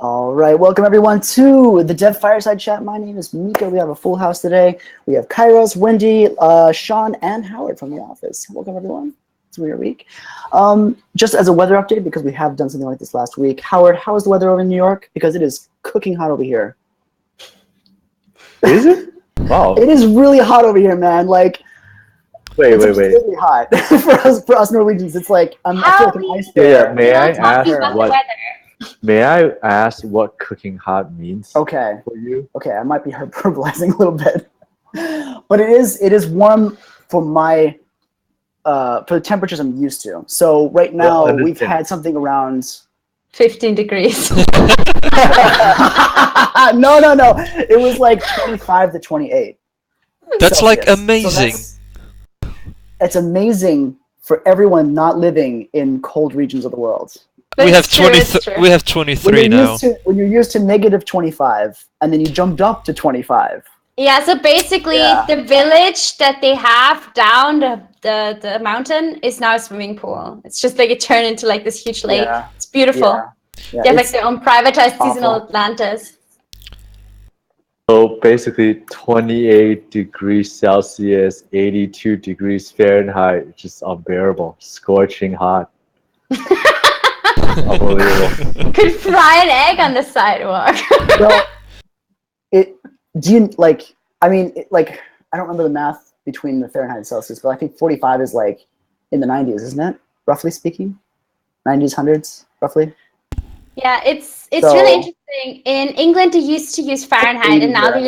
All right, welcome everyone to the Dev Fireside Chat. My name is Mikko. We have a full house today. We have Kajros, Wendy, Sean, and Howard from the office. Welcome everyone. It's a weird week. Just as a weather update, because we have done something like this last week. Howard, how is the weather over in New York? Because it is cooking hot over here. Is it? Wow. It is really hot over here, man. Like, wait. It's really hot for us Norwegians. It's like I feel like an ice bear. May I ask what cooking hot means? Okay. For you? Okay, I might be hyperbolizing a little bit, but it is warm for my for the temperatures I'm used to. So right now we've had something around 15 degrees. No. It was like 25 to 28. That's like amazing. So it's amazing for everyone not living in cold regions of the world. We have 23 now. When you're used to negative 25, and then you jumped up to 25. Yeah, so basically the village that they have down the mountain is now a swimming pool. It's just like it turned into like this huge lake. Yeah. It's beautiful. Yeah, they have like their own privatized seasonal Atlantis. So basically 28 degrees Celsius, 82 degrees Fahrenheit, just unbearable, scorching hot. Unbelievable. Could fry an egg on the sidewalk. Well, I don't remember the math between the Fahrenheit and Celsius, but I think 45 is like in the 90s, isn't it? Roughly speaking, 90s, 100s, roughly. Yeah, it's really interesting. In England, they used to use Fahrenheit, and now they're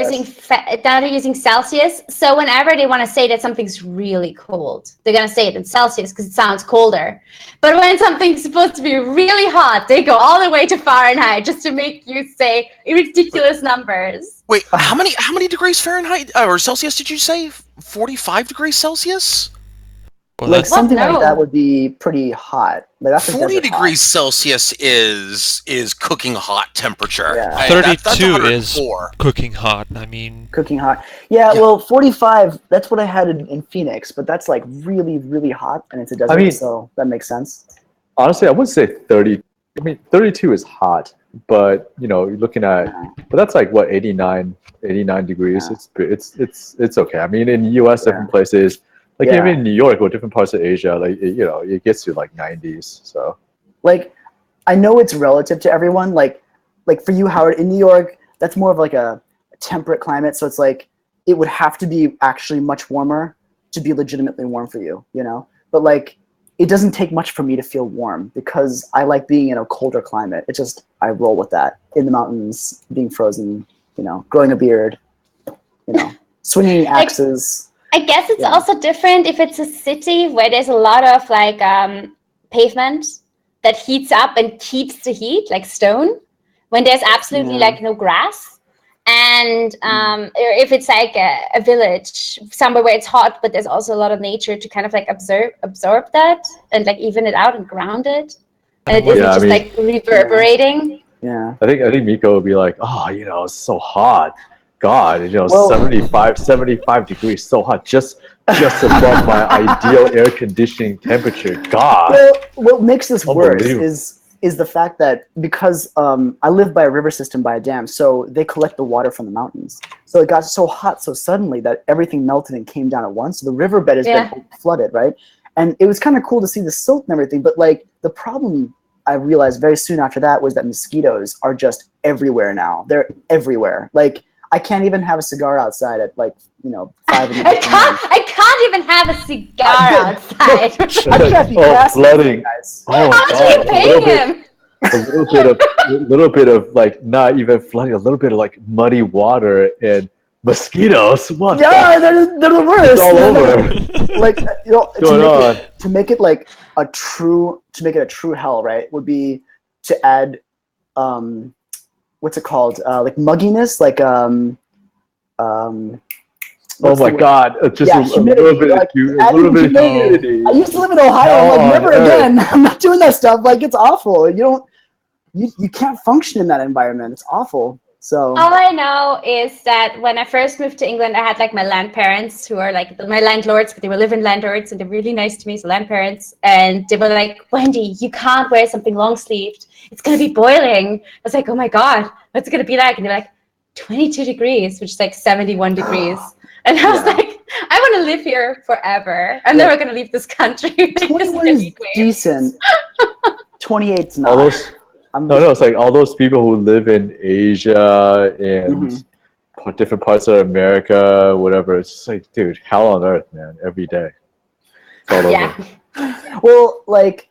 using Celsius. So whenever they want to say that something's really cold, they're gonna say it in Celsius because it sounds colder. But when something's supposed to be really hot, they go all the way to Fahrenheit just to make you say ridiculous numbers. Wait, how many degrees Fahrenheit or Celsius did you say? 45 degrees Celsius? Well, like something like that would be pretty hot. Like 40 degrees Celsius is cooking hot temperature. Yeah. 32 is cooking hot. I mean, cooking hot. Yeah, well, 45. That's what I had in Phoenix, but that's like really, really hot, and it's a desert, so that makes sense. Honestly, I would say 30. I mean, 32 is hot, but you're looking at, but that's like what 89 degrees. Yeah. It's okay. I mean, in the U.S., different places. Like even in New York or different parts of Asia, like it gets to like 90s. So, like, I know it's relative to everyone. Like for you, Howard, in New York, that's more of like a temperate climate. So it's like it would have to be actually much warmer to be legitimately warm for you, But like, it doesn't take much for me to feel warm because I like being in a colder climate. It just I roll with that in the mountains, being frozen, growing a beard, swinging axes. I guess it's also different if it's a city where there's a lot of like pavement that heats up and keeps the heat, like stone, when there's absolutely like no grass. And or if it's like a village somewhere where it's hot, but there's also a lot of nature to kind of like absorb that and like even it out and ground it. And it isn't like reverberating. Yeah. I think Mikko would be like, it's so hot. God, 75 degrees, so hot, just above my ideal air conditioning temperature. God. Well, what makes this worse is the fact that because I live by a river system by a dam, so they collect the water from the mountains. So it got so hot so suddenly that everything melted and came down at once. So the riverbed has been flooded, right? And it was kind of cool to see the silt and everything, but like the problem I realized very soon after that was that mosquitoes are just everywhere now. They're everywhere. Like, I can't even have a cigar outside at 5 in the morning. I can't even have a cigar outside. I can't be flooding. Guys. How much are you paying him? A little bit of like not even flooding, a little bit of like muddy water and mosquitoes. What? Yeah, they're the worst. It's all over. Like to make it like a true hell, right? Would be to add what's it called? Like mugginess, like oh my God! Just a little bit of humidity. I used to live in Ohio. I'm like, never again. I'm not doing that stuff. Like, it's awful. You can't function in that environment. It's awful. So all I know is that when I first moved to England, I had like my landparents who are like my landlords, but they were live-in landlords and they're really nice to me, so landparents. And they were like, Wendy, you can't wear something long-sleeved. It's going to be boiling. I was like, oh my God, what's it going to be like? And they're like, 22 degrees, which is like 71 degrees. And I was like, I want to live here forever. I'm never going to leave this country. 21 is decent. 28's not. All those, no, it's like all those people who live in Asia and different parts of America, whatever. It's just like, dude, hell on earth, man, every day. It's all over. Well, like,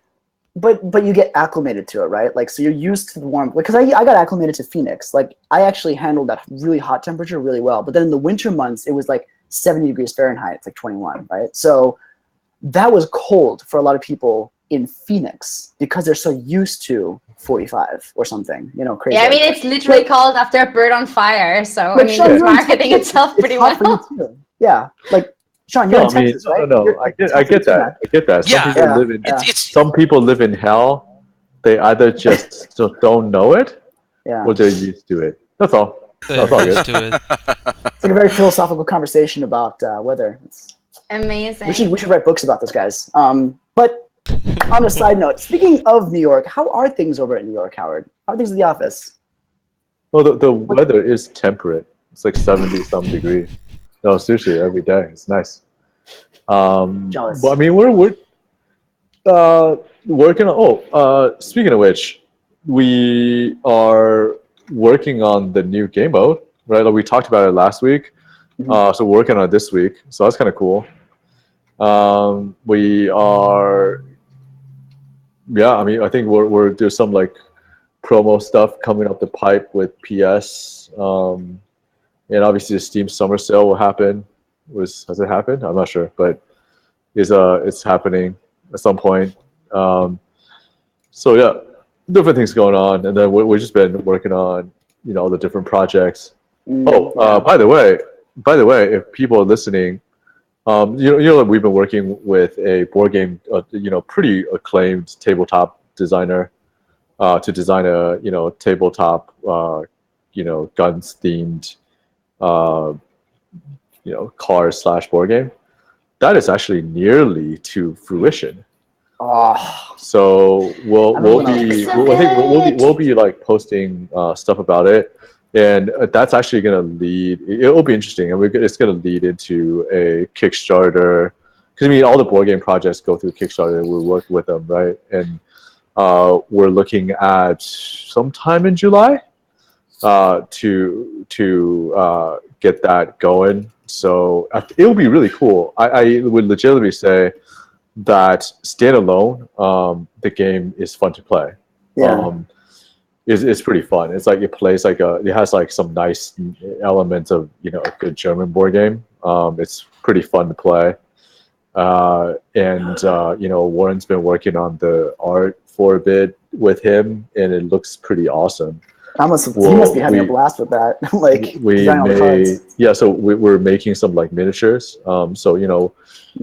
but you get acclimated to it, right? Like, so you're used to the warm. Because I got acclimated to Phoenix. Like, I actually handled that really hot temperature really well. But then in the winter months, it was like 70 degrees Fahrenheit. It's like 21, right? So that was cold for a lot of people in Phoenix because they're so used to 45 or something, you know, crazy. Yeah, I mean, it's literally called after a bird on fire. So, I mean, it's marketing itself pretty well. Yeah, like, Sean, you're in Texas, right? No, I get that. I get that. Some people live in hell. They either just don't know it or they're used to it. That's all. That's all good. It's like a very philosophical conversation about weather. It's amazing. We should write books about this, guys. But on a side note, speaking of New York, how are things over in New York, Howard? How are things at the office? Well, the weather is temperate. It's like 70-some degrees. No, seriously, every day. It's nice. Jealous. But I mean, we're working on. Speaking of which, we are working on the new game mode, right? Like we talked about it last week. So we're working on it this week. So that's kind of cool. We are. Yeah, I mean, I think we're there's some like promo stuff coming up the pipe with PS, and obviously the Steam Summer Sale will happen. Has it happened? I'm not sure, but it's happening at some point. So yeah, different things going on, and then we've just been working on all the different projects. By the way, if people are listening, we've been working with a board game, pretty acclaimed tabletop designer, to design a tabletop, guns themed, car/board game. That is actually nearly to fruition. So we'll be like posting stuff about it. And that's actually going to lead. It'll be interesting, and it's going to lead into a Kickstarter. Because I mean, all the board game projects go through Kickstarter. We work with them, right? And we're looking at sometime in July to get that going. So it'll be really cool. I would legitimately say that standalone, the game is fun to play. It's pretty fun. It's like it plays like it has like some nice elements of a good German board game. It's pretty fun to play. Warren's been working on the art for a bit with him, and it looks pretty awesome. He must be having a blast with that. So we're making some like miniatures.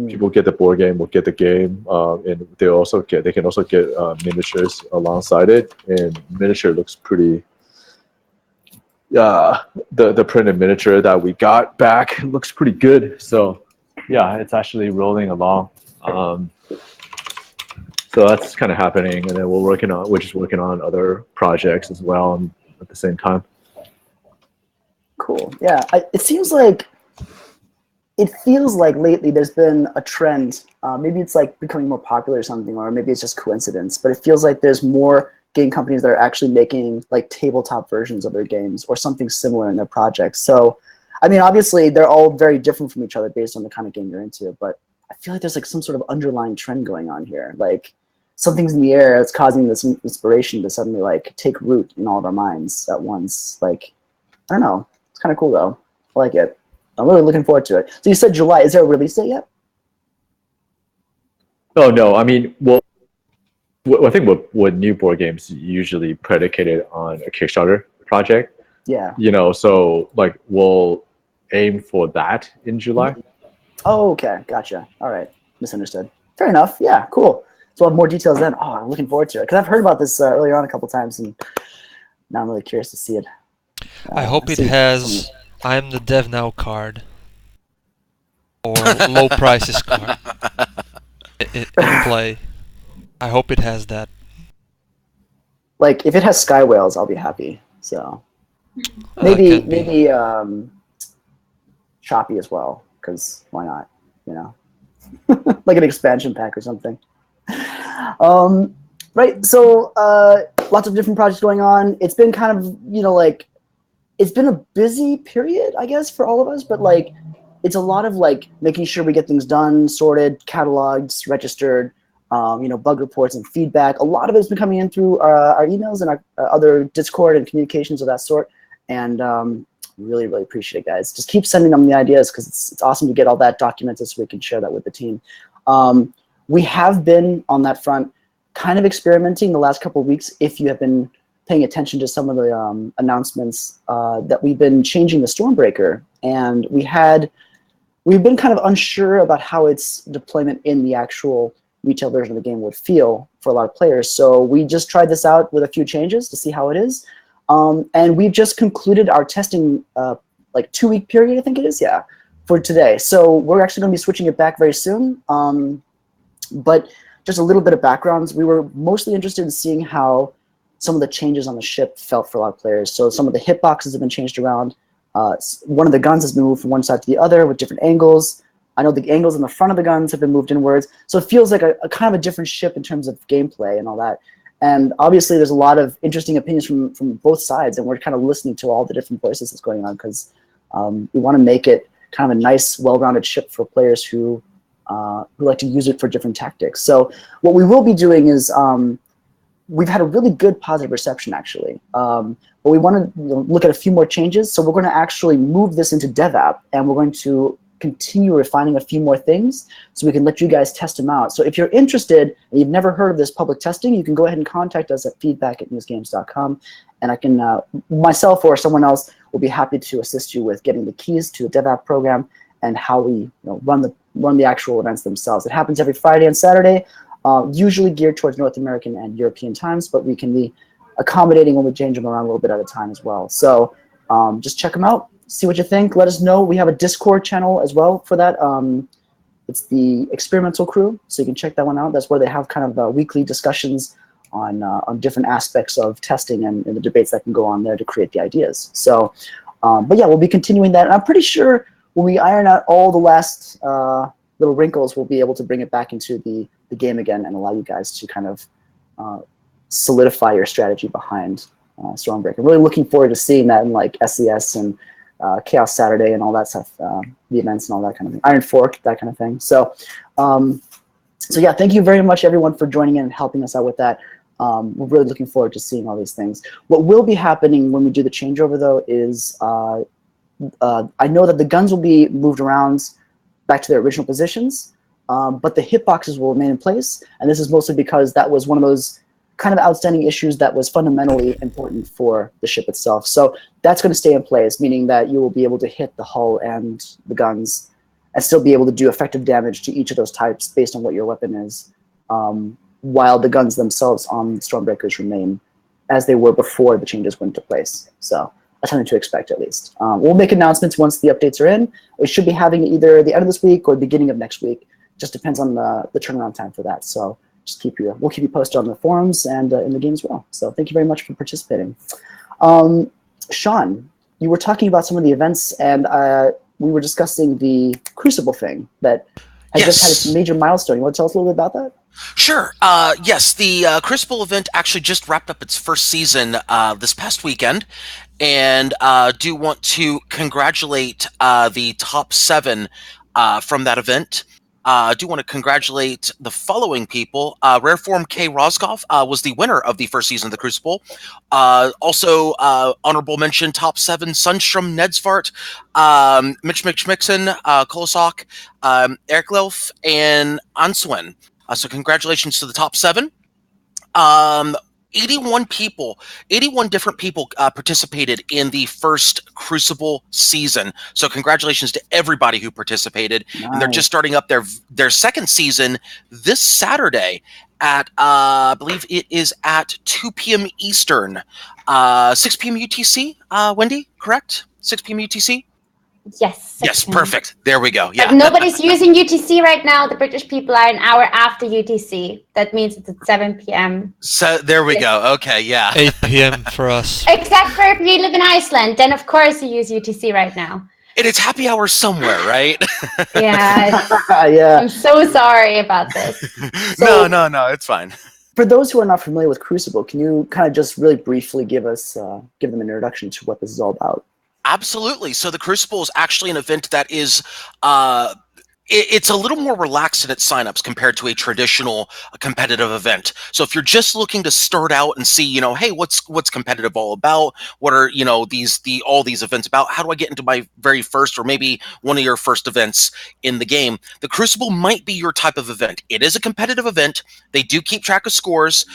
People get the board game, we'll get the game, and they can also get miniatures alongside it. And miniature looks pretty. The printed miniature that we got back looks pretty good. So yeah, it's actually rolling along. So that's kind of happening, and then we're just working on other projects as well at the same time. Cool. Yeah, it feels like lately there's been a trend. Maybe it's like becoming more popular or something, or maybe it's just coincidence. But it feels like there's more game companies that are actually making like tabletop versions of their games or something similar in their projects. So, I mean, obviously they're all very different from each other based on the kind of game you're into. But I feel like there's like some sort of underlying trend going on here. Like something's in the air that's causing this inspiration to suddenly like take root in all of our minds at once. Like, I don't know. It's kind of cool though. I like it. I'm really looking forward to it. So you said July. Is there a release date yet? Oh no. I mean, I think what new board games usually predicated on a Kickstarter project. Yeah. So like we'll aim for that in July. Oh, okay. Gotcha. All right. Misunderstood. Fair enough. Yeah. Cool. So we'll have more details then. Oh, I'm looking forward to it because I've heard about this earlier on a couple times, and now I'm really curious to see it. I hope it see has I'm the dev now card. Or low prices card. In play. I hope it has that. like if it has sky whales, I'll be happy. So Can be. maybe choppy as well, because why not? You know, like an expansion pack or something. Right. So lots of different projects going on. It's been kind of like it's been a busy period, I guess, for all of us. But like it's a lot of like making sure we get things done, sorted, cataloged, registered. Bug reports and feedback. A lot of it's been coming in through our emails and our other Discord and communications of that sort. And really, really appreciate it, guys. Just keep sending them the ideas because it's awesome to get all that documented so we can share that with the team. We have been on that front kind of experimenting the last couple of weeks. If you have been paying attention to some of the announcements that we've been changing the Stormbreaker, and we've been kind of unsure about how its deployment in the actual retail version of the game would feel for a lot of players. So we just tried this out with a few changes to see how it is. And we've just concluded our testing like 2-week period, I think it is, for today. So we're actually going to be switching it back very soon. But just a little bit of backgrounds. We were mostly interested in seeing how some of the changes on the ship felt for a lot of players. So some of the hitboxes have been changed around. One of the guns has been moved from one side to the other with different angles. I know the angles in the front of the guns have been moved inwards. So it feels like a kind of a different ship in terms of gameplay and all that. And obviously there's a lot of interesting opinions from both sides, and we're kind of listening to all the different voices that's going on because we want to make it kind of a nice, well-rounded ship for players who like to use it for different tactics. So what we will be doing is we've had a really good positive reception, actually. But we want to look at a few more changes. So we're going to actually move this into dev app, and we're going to continue refining a few more things so we can let you guys test them out. So if you're interested and you've never heard of this public testing, you can go ahead and contact us at feedback@musegames.com, and I can, myself or someone else will be happy to assist you with getting the keys to the dev app program and how we run the actual events themselves. It happens every Friday and Saturday, usually geared towards North American and European times, but we can be accommodating when we change them around a little bit at a time as well. So just check them out. See what you think. Let us know. We have a Discord channel as well for that. It's the Experimental Crew, so you can check that one out. That's where they have kind of weekly discussions on different aspects of testing and the debates that can go on there to create the ideas. So, but yeah, we'll be continuing that. And I'm pretty sure when we iron out all the last little wrinkles, we'll be able to bring it back into the game again and allow you guys to kind of solidify your strategy behind Stormbreaker. I'm really looking forward to seeing that in like SES and Chaos Saturday and all that stuff, the events and all that kind of thing, Iron Fork, that kind of thing. So, so yeah, thank you very much, everyone, for joining in and helping us out with that. We're really looking forward to seeing all these things. What will be happening when we do the changeover, though, is I know that the guns will be moved around back to their original positions, but the hitboxes will remain in place. And this is mostly because that was one of those kind of outstanding issues that was fundamentally important for the ship itself. So that's going to stay in place, meaning that you will be able to hit the hull and the guns and still be able to do effective damage to each of those types based on what your weapon is, while the guns themselves on Stormbreakers remain as they were before the changes went into place. So that's something to expect, at least. We'll make announcements once the updates are in. We should be having either the end of this week or the beginning of next week. Just depends on the turnaround time for that. So just we'll keep you posted on the forums and in the game as well. So thank you very much for participating. Sean, you were talking about some of the events, and we were discussing the Crucible thing that has just had its major milestone. You want to tell us a little bit about that? Sure. Yes, the Crucible event actually just wrapped up its first season this past weekend, and do want to congratulate the top 7 from that event. I do want to congratulate the following people. Rareform K. Rosgoff was the winner of the first season of the Crucible. Also, honorable mention, top 7, Sundstrom, Nedsvart, Mitch Mixon, Kolosok, Eric Lelf, and Answen. So congratulations to the top 7. 81 different people participated in the first Crucible season. So congratulations to everybody who participated. Nice. And they're just starting up their second season this Saturday at, I believe it is at 2 p.m. Eastern, 6 p.m. UTC, Wendy, correct? 6 p.m. UTC? Yes. Yes, perfect. There we go. Yeah. But nobody's using UTC right now. The British people are an hour after UTC. That means it's at 7 p.m. So there we go. Okay, yeah. 8 p.m. for us. Except for if you live in Iceland, then of course you use UTC right now. And it's happy hour somewhere, right? Yeah. Yeah. I'm so sorry about this. So- No, it's fine. For those who are not familiar with Crucible, can you kind of just really briefly give them an introduction to what this is all about? Absolutely. So the Crucible is actually an event that is it's a little more relaxed in its signups compared to a traditional competitive event. So if you're just looking to start out and see, hey, what's competitive all about? What are, all these events about? How do I get into my very first or maybe one of your first events in the game? The Crucible might be your type of event. It is a competitive event. They do keep track of scores.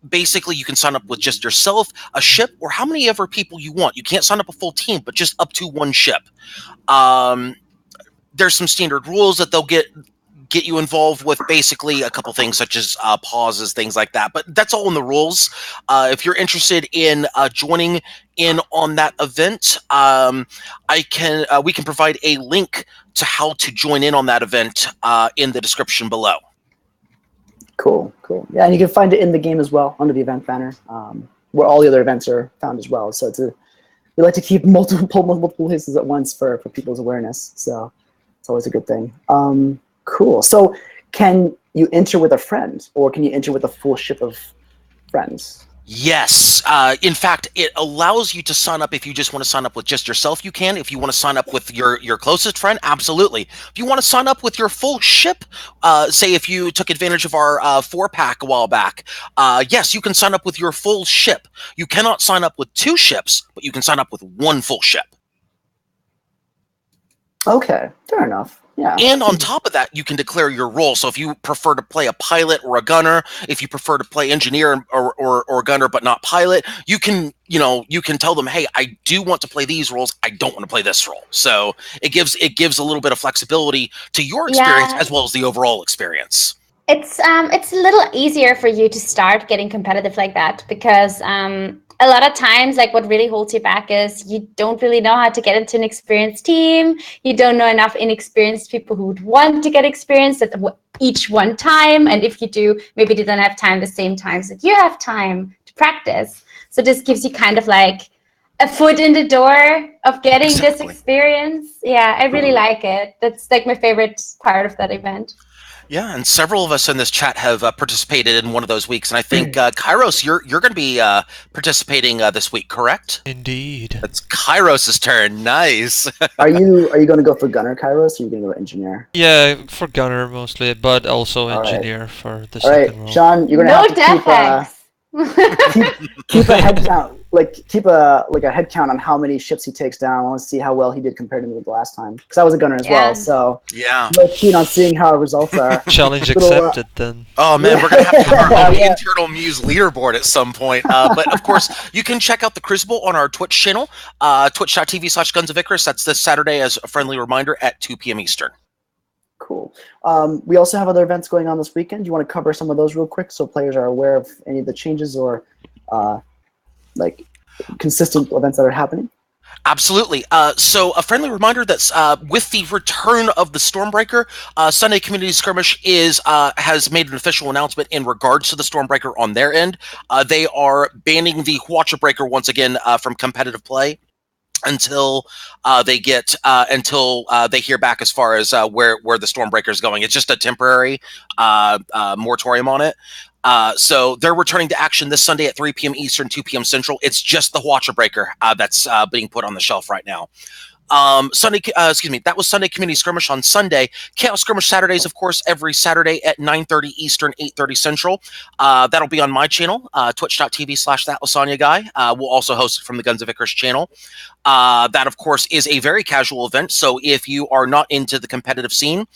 Basically, you can sign up with just yourself, a ship, or how many ever people you want. You can't sign up a full team, but just up to one ship. There's some standard rules that they'll get you involved with, basically a couple things such as pauses, things like that. But that's all in the rules. If you're interested in joining in on that event, we can provide a link to how to join in on that event in the description below. Cool. Yeah, and you can find it in the game as well under the event banner, where all the other events are found as well. So we like to keep multiple places at once for people's awareness. So it's always a good thing. Cool. So can you enter with a friend, or can you enter with a full ship of friends? Yes. In fact, it allows you to sign up. If you just want to sign up with just yourself, you can. If you want to sign up with your closest friend, absolutely. If you want to sign up with your full ship, say if you took advantage of our 4-pack a while back, yes, you can sign up with your full ship. You cannot sign up with 2 ships, but you can sign up with 1 full ship. Okay, fair enough. Yeah. And on top of that, you can declare your role. So if you prefer to play a pilot or a gunner, if you prefer to play engineer or gunner but not pilot, you can tell them, hey, I do want to play these roles. I don't want to play this role. So it gives a little bit of flexibility to your experience as well as the overall experience. It's a little easier for you to start getting competitive like that because a lot of times, like what really holds you back is you don't really know how to get into an experienced team. You don't know enough inexperienced people who would want to get experienced at each one time. And if you do, maybe they don't have time the same times that you have time to practice. So this gives you kind of like a foot in the door of getting this experience. Yeah, I really like it. That's like my favorite part of that event. Yeah, and several of us in this chat have participated in one of those weeks, and I think Kajros, you're going to be participating this week, correct? Indeed. It's Kajros' turn. Nice. Are you going to go for gunner, Kajros, or are you going to go engineer? Yeah, for gunner mostly, but also engineer for the second role. Sean, you're going to have to keep a head count, keep a head count on how many ships he takes down. I want to see how well he did compared to me the last time, because I was a gunner as well. So yeah, I'm really keen on seeing how our results are. Challenge accepted then. Oh man, we're gonna have to have our own internal Muse leaderboard at some point. But of course, you can check out the Crucible on our Twitch channel, twitch.tv/Guns of Icarus. That's this Saturday, as a friendly reminder, at 2 p.m. Eastern. Cool. We also have other events going on this weekend. Do you want to cover some of those real quick so players are aware of any of the changes or consistent events that are happening? Absolutely. So a friendly reminder that's with the return of the Stormbreaker, Sunday Community Skirmish has made an official announcement in regards to the Stormbreaker on their end. They are banning the Watcher Breaker once again from competitive play until they hear back as far as where the Stormbreaker is going. It's just a temporary moratorium on it. So they're returning to action this Sunday at 3 p.m. Eastern, 2 p.m. Central. It's just the Watcher Breaker that's being put on the shelf right now. That was Sunday Community Skirmish on Sunday. Chaos Skirmish Saturdays, of course, every Saturday at 9:30 Eastern, 8:30 Central. That'll be on my channel, twitch.tv/thatlasagnaguy. We'll also host it from the Guns of Icarus channel. That, of course, is a very casual event. So if you are not into the competitive scene,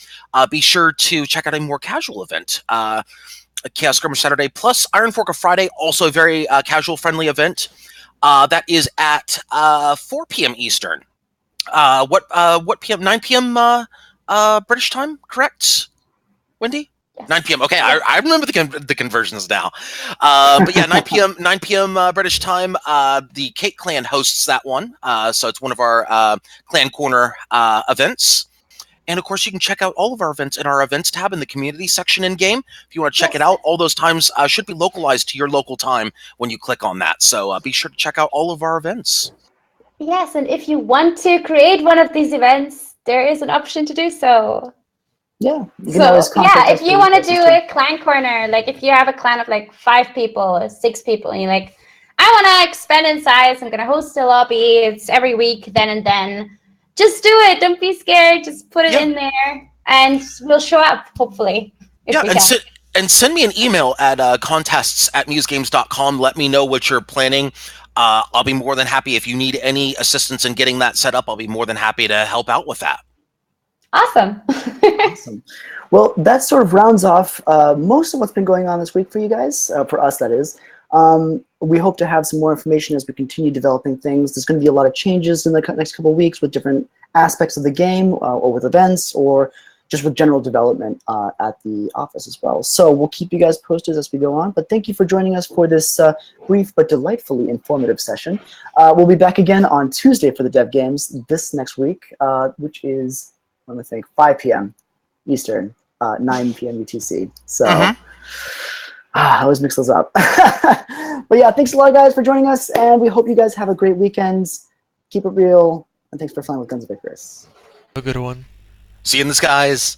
be sure to check out a more casual event. Chaos Skirmish Saturday plus Iron Fork of Friday, also a very casual, friendly event. That is at 4 p.m. Eastern. What p.m.? 9 p.m. British time, correct? Wendy? Yes. 9 p.m. Okay, I remember the conversions now. But yeah, 9 p.m. 9 p.m. British time. The Cake Clan hosts that one. So it's one of our Clan Corner events. And of course, you can check out all of our events in our events tab in the community section in game. If you want to check it out, all those times should be localized to your local time when you click on that. So be sure to check out all of our events. Yes, and if you want to create one of these events, there is an option to do so. Yeah. So yeah, if you want to do a clan corner, like if you have a clan of like 5 people or 6 people, and you're like, I want to expand in size, I'm gonna host a lobby. It's every week, then and then. Just do it. Don't be scared. Just put it in there, and we'll show up, hopefully. And send me an email at contests@musegames.com. Let me know what you're planning. I'll be more than happy. If you need any assistance in getting that set up, I'll be more than happy to help out with that. Awesome. Awesome. Well, that sort of rounds off most of what's been going on this week for you guys, for us, that is. We hope to have some more information as we continue developing things. There's going to be a lot of changes in the next couple of weeks with different aspects of the game, or with events, or just with general development at the office as well. So we'll keep you guys posted as we go on. But thank you for joining us for this brief but delightfully informative session. We'll be back again on Tuesday for the Dev Games this next week, which is, let me think, 5 p.m. Eastern, 9 p.m. UTC. So. I always mix those up. But yeah, thanks a lot, guys, for joining us, and we hope you guys have a great weekend. Keep it real, and thanks for flying with Guns of Icarus. A good one. See you in the skies.